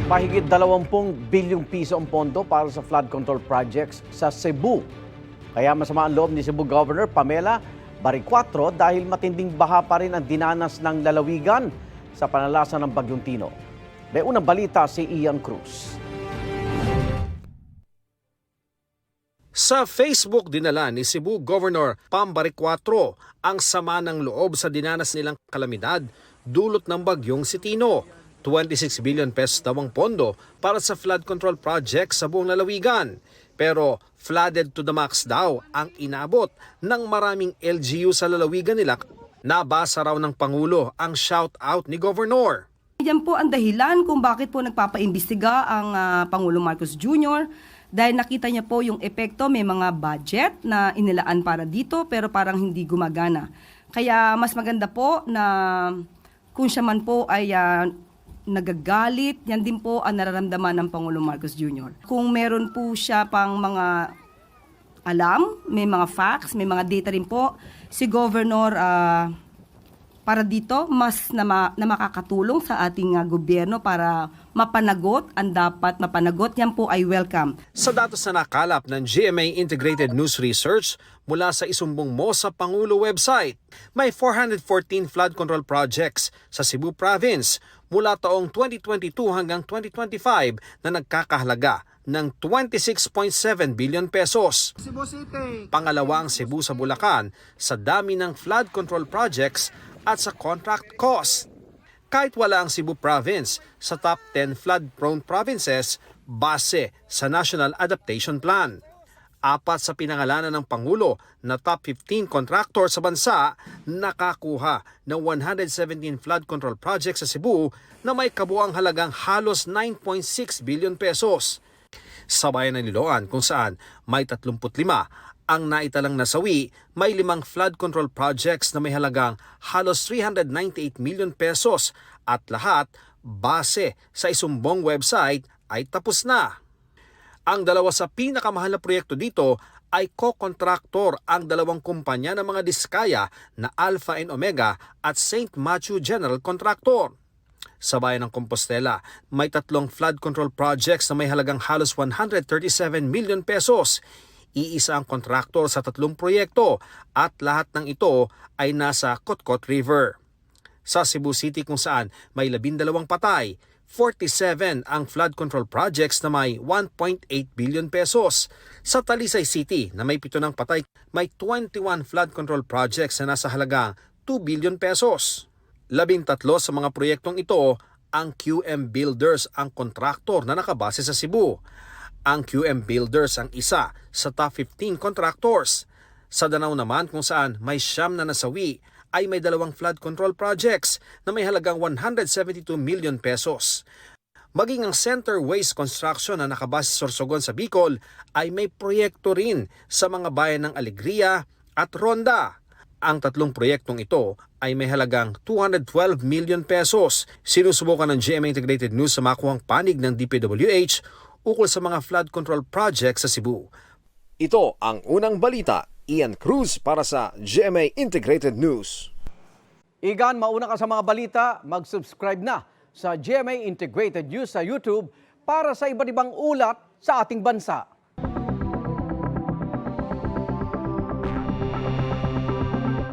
Mahigit 20 bilyong piso ang pondo para sa flood control projects sa Cebu. Kaya masama ang loob ni Cebu Governor Pamela Baricuatro dahil matinding baha pa rin ang dinanas ng lalawigan sa panalasan ng Bagyong Tino. May unang balita si Ian Cruz. Sa Facebook dinala ni Cebu Governor Pam Baricuatro ang sama ng loob sa dinanas nilang kalamidad dulot ng bagyong si Tino. 26 billion pesos daw ang pondo para sa flood control project sa buong lalawigan. Pero flooded to the max daw ang inabot ng maraming LGU sa lalawigan nila. Nabasa raw ng Pangulo ang shout-out ni Governor. Yan po ang dahilan kung bakit po nagpapaimbestiga ang Pangulo Marcos Jr. Dahil nakita niya po yung epekto, may mga budget na inilaan para dito pero parang hindi gumagana. Kaya mas maganda po na kung siya man po ay nagagalit, yan din po ang nararamdaman ng Pangulo Marcos Jr. Kung meron po siya pang mga alam, may mga facts, may mga data rin po, si Governor para dito mas na makakatulong sa ating gobyerno para mapanagot ang dapat mapanagot, yan po ay welcome. Sa datos na nakalap ng GMA Integrated News Research mula sa isumbong mo sa Pangulo website, may 414 flood control projects sa Cebu Province mula taong 2022 hanggang 2025 na nagkakahalaga ng 26.7 billion pesos. Cebu City. Pangalawa ang Cebu sa Bulacan sa dami ng flood control projects at sa contract cost. Kahit wala ang Cebu Province sa top 10 flood-prone provinces base sa National Adaptation Plan. Apat sa pinangalanan ng Pangulo na top 15 contractor sa bansa nakakuha ng 117 flood control projects sa Cebu na may kabuang halagang halos 9.6 billion pesos. Sa bayan ng Liloan kung saan may 35 ang naitalang nasawi, may 5 flood control projects na may halagang halos 398 million pesos at lahat base sa isumbong website ay tapos na. Ang dalawa sa pinakamahal na proyekto dito ay co-contractor ang dalawang kumpanya ng mga diskaya na Alpha and Omega at St. Matthew General Contractor. Sa bayan ng Compostela, may 3 flood control projects na may halagang halos 137 million pesos. Iisa ang kontraktor sa 3 proyekto at lahat ng ito ay nasa Kotkot River. Sa Cebu City kung saan may 12 patay, 47 ang flood control projects na may 1.8 billion pesos. Sa Talisay City na may 7 patay, may 21 flood control projects na nasa halagang 2 billion pesos. 13 sa mga proyektong ito ang QM Builders ang kontraktor na nakabase sa Cebu. Ang QM Builders ang isa sa top 15 contractors. Sa Danao naman kung saan may 9 na nasawi ay may 2 flood control projects na may halagang 172 million pesos. Maging ang Center Waste Construction na nakabase sa Sorsogon sa Bicol ay may proyekto rin sa mga bayan ng Alegria at Ronda. Ang 3 proyektong ito ay may halagang 212 million pesos. Sinusubukan ng GMA Integrated News sa makuhang panig ng DPWH ukol sa mga flood control projects sa Cebu. Ito ang unang balita. Ian Cruz para sa GMA Integrated News. Igan, mauna ka sa mga balita, mag-subscribe na sa GMA Integrated News sa YouTube para sa iba't ibang ulat sa ating bansa.